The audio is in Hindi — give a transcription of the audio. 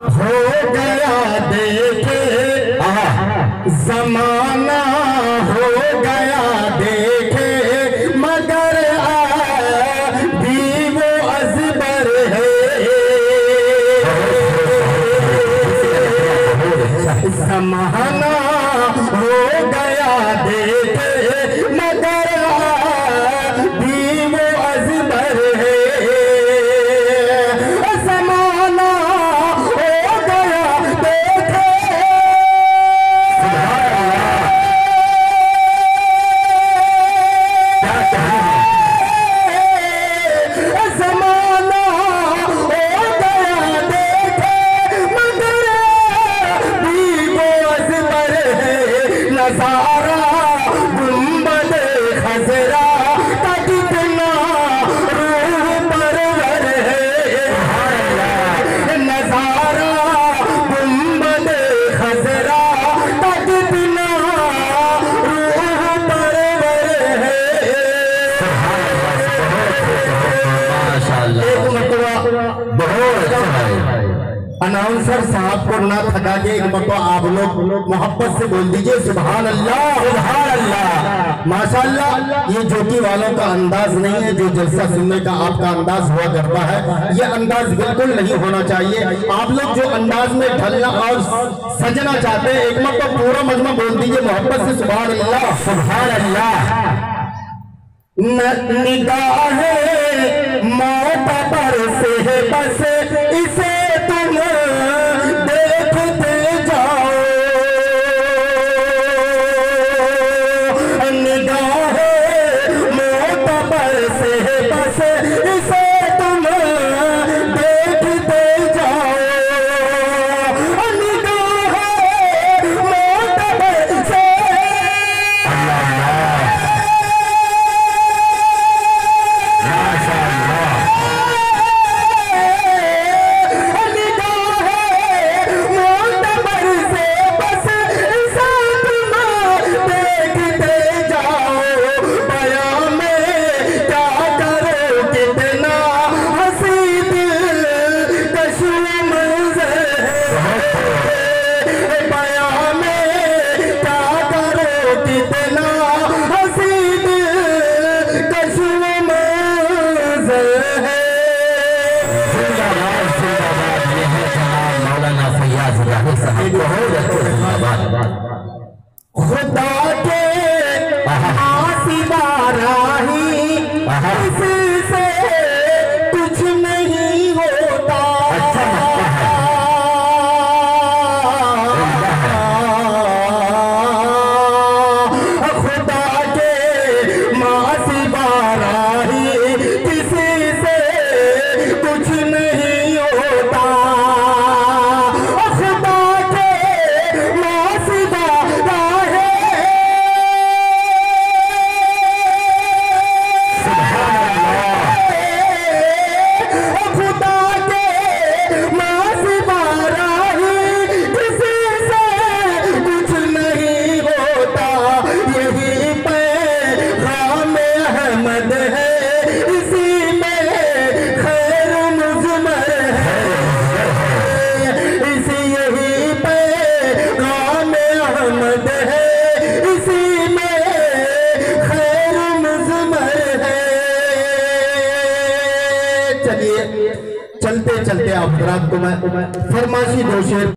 हो गया देखे जमाना हो गया देखे मगर भी वो अजबर है। जमाना हो गया देखे मगर भी वो अजबर है। नज़ारा गुंबद खजरा का कितना रूह परवर है। नज़ारा गुंबद खजरा का कितना रूह परवर है। माशाअल्लाह, एक मरतबा बहुत अनाउंसर साहब को ना थका के एक मरतबा आप लोग मोहब्बत से बोल दीजिए सुभान अल्लाह सुभान अल्लाह। माशाअल्लाह, ये जोकी वालों का अंदाज नहीं है जो जलसा सुनने का आपका अंदाज हुआ करता है। ये अंदाज बिल्कुल नहीं होना चाहिए। आप लोग जो अंदाज में ढलना और सजना चाहते हैं, एक मरतबा पूरा मजमा बोल दीजिए मोहब्बत से सुभान अल्लाह सुभान अल्लाह। निगाहे मौत पर से बस इसे देखते जाओ। निगाहे मौत पर से बस इसे तुम देखते जाओ। निगाहे मौत पर से खुदा के आसिबा राही इससे कुछ नहीं होता। खुदा के मासिबा राही किसी से कुछ नहीं होता। चलते चलते आप रात को मैं फरमाशी दो शेर